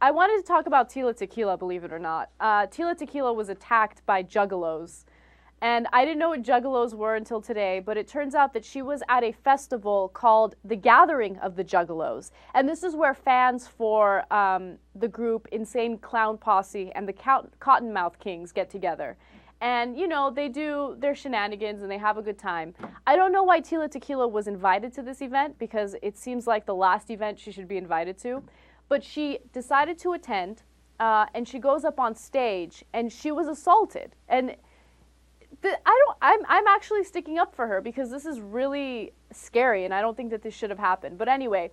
I wanted to talk about Tila Tequila, believe it or not. Tila Tequila was attacked by juggalos. And I didn't know what juggalos were until today, but it turns out that she was at a festival called The Gathering of the Juggalos. And this is where fans for the group Insane Clown Posse and the Cottonmouth Kings get together. And, you know, they do their shenanigans and they have a good time. I don't know why Tila Tequila was invited to this event, because it seems like the last event she should be invited to. But she decided to attend, and she goes up on stage, and she was assaulted. And I'm actually sticking up for her, because this is really scary, and I don't think that this should have happened. But anyway,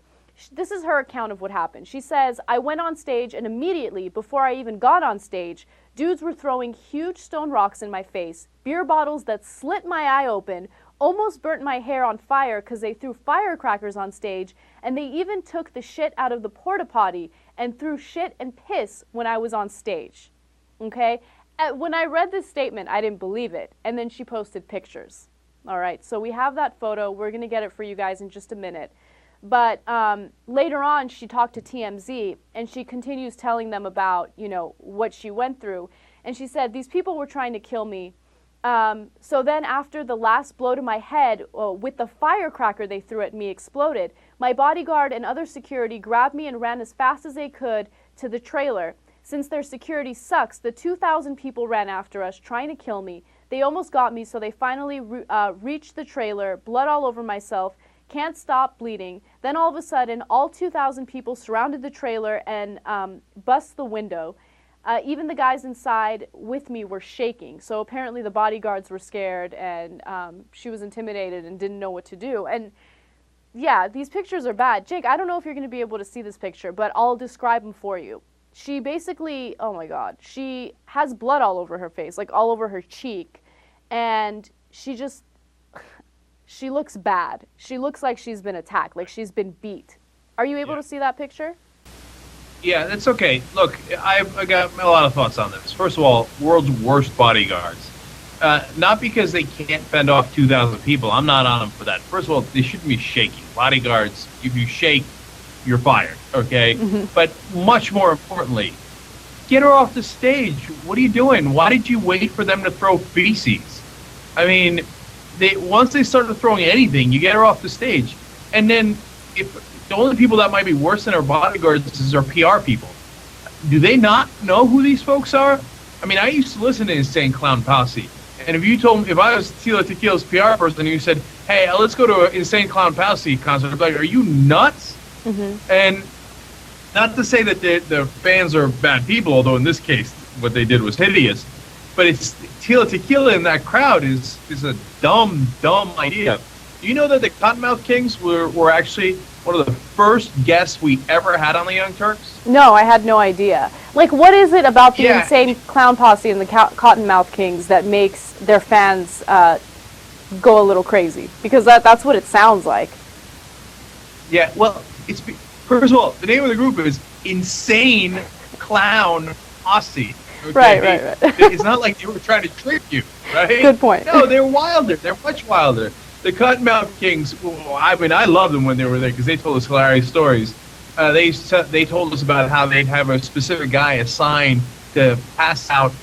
this is her account of what happened. She says, "I went on stage, and immediately, before I even got on stage, dudes were throwing huge stone rocks in my face, beer bottles that slit my eye open, almost burnt my hair on fire because they threw firecrackers on stage, and they even took the shit out of the porta potty and threw shit and piss when I was on stage." Okay? When I read this statement, I didn't believe it, and then she posted pictures. All right, so we have that photo. We're going to get it for you guys in just a minute. But later on, she talked to TMZ, and she continues telling them about, you know, what she went through. And she said, "These people were trying to kill me. So then after the last blow to my head with the firecracker they threw at me exploded, my bodyguard and other security grabbed me and ran as fast as they could to the trailer. Since their security sucks, the 2,000 people ran after us trying to kill me. They almost got me, so they finally reached the trailer, blood all over myself, can't stop bleeding. Then all of a sudden, all 2,000 people surrounded the trailer and bust the window. Even the guys inside with me were shaking. So apparently the bodyguards were scared, and she was intimidated and didn't know what to do." And yeah, these pictures are bad. Jake, I don't know if you're going to be able to see this picture, but I'll describe them for you. She basically, oh my God, she has blood all over her face, like all over her cheek. And she looks bad. She looks like she's been attacked, like she's been beat. Are you able to see that picture? Yeah, that's okay. Look, I got a lot of thoughts on this. First of all, world's worst bodyguards. Not because they can't fend off 2,000 people. I'm not on them for that. First of all, they shouldn't be shaking. Bodyguards, if you shake, you're fired, okay? But much more importantly, get her off the stage. What are you doing? Why did you wait for them to throw feces? I mean, once they started throwing anything, you get her off the stage. And then if the only people that might be worse than her bodyguards is her PR people. Do they not know who these folks are? I mean, I used to listen to Insane Clown Posse. And if I was Tila Tequila's PR person and you said, "Hey, let's go to an Insane Clown Posse concert," I'd be like, "Are you nuts?" And not to say that the fans are bad people, although in this case what they did was hideous, but it's Tila Tequila in that crowd is a dumb idea. Do you know that the Cottonmouth Kings were actually one of the first guests we ever had on the Young Turks? No, I had no idea. Like, what is it about the Insane Clown Posse and the Cottonmouth Kings that makes their fans go a little crazy? Because that's what it sounds like. Yeah, well, first of all, the name of the group is Insane Clown Posse. Okay? Right. It's not like they were trying to trick you, right? Good point. No, they're wilder. They're much wilder. The Cottonmouth Kings, I mean, I loved them when they were there because they told us hilarious stories. They told us about how they'd have a specific guy assigned to pass out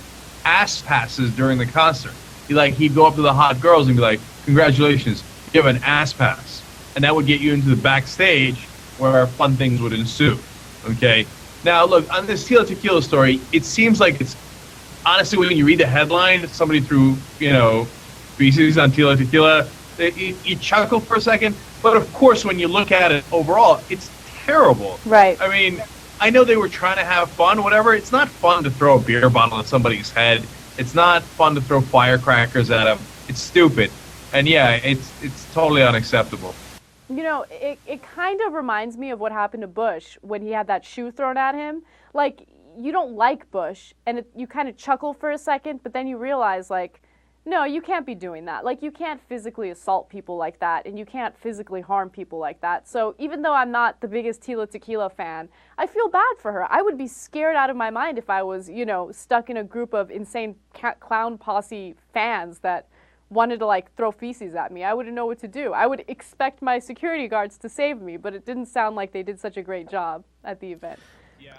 ass passes during the concert. He'd go up to the hot girls and be like, "Congratulations, you have an ass pass." And that would get you into the backstage where fun things would ensue. Okay? Now, look, on this Tila Tequila story, it seems like it's, honestly, when you read the headline, somebody threw, feces on Tila Tequila, you chuckle for a second. But, of course, when you look at it overall, it's terrible. Right. I mean, I know they were trying to have fun, whatever. It's not fun to throw a beer bottle at somebody's head. It's not fun to throw firecrackers at them. It's stupid. And, yeah, it's totally unacceptable. You know, it kind of reminds me of what happened to Bush when he had that shoe thrown at him. Like, you don't like Bush, and you kind of chuckle for a second, but then you realize, like, no, you can't be doing that. Like, you can't physically assault people like that, and you can't physically harm people like that. So even though I'm not the biggest Tila Tequila fan, I feel bad for her. I would be scared out of my mind if I was, stuck in a group of Insane Clown Posse fans that wanted to, like, throw feces at me. I wouldn't know what to do. I would expect my security guards to save me, but it didn't sound like they did such a great job at the event. Yeah,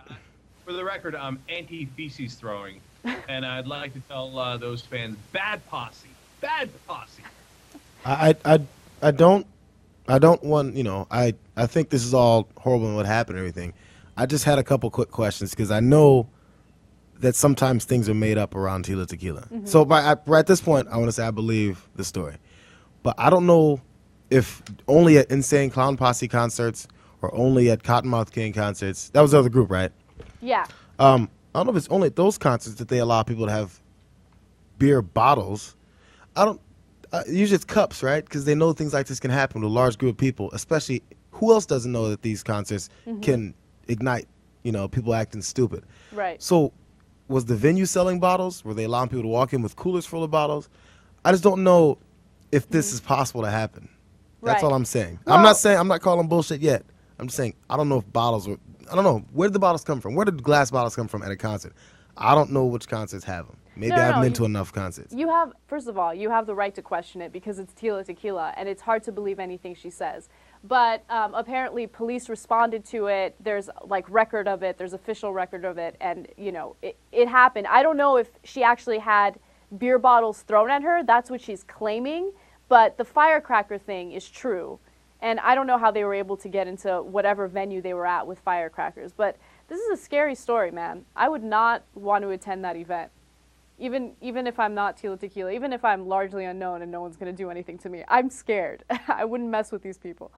For the record, I'm anti-feces throwing, and I'd like to tell those fans, bad posse. I, I, I don't, I don't want, I think this is all horrible and what happened and everything. I just had a couple quick questions because I know that sometimes things are made up around Tila Tequila. So right at this point, I want to say I believe the story. But I don't know if only at Insane Clown Posse concerts or only at Cottonmouth King concerts. That was the other group, right? Yeah. I don't know if it's only at those concerts that they allow people to have beer bottles. I don't. Usually it's cups, right? Because they know things like this can happen with a large group of people. Especially, who else doesn't know that these concerts can ignite, people acting stupid. Right. So, was the venue selling bottles? Were they allowing people to walk in with coolers full of bottles? I just don't know if this is possible to happen. That's Right. all I'm saying. Well- I'm not calling bullshit yet. I'm just saying I don't know if bottles were. I don't know, where did the bottles come from? Where did glass bottles come from at a concert? I don't know which concerts have them. Maybe No, I haven't no, been to enough concerts. You have, first of all, you have the right to question it because it's Tila Tequila, and it's hard to believe anything she says. But apparently, police responded to it. There's record of it. There's official record of it, and it happened. I don't know if she actually had beer bottles thrown at her. That's what she's claiming. But the firecracker thing is true, and I don't know how they were able to get into whatever venue they were at with firecrackers. But this is a scary story, man. I would not want to attend that event. Even if I'm not Tila Tequila, even if I'm largely unknown and no one's going to do anything to me, I'm scared. I wouldn't mess with these people.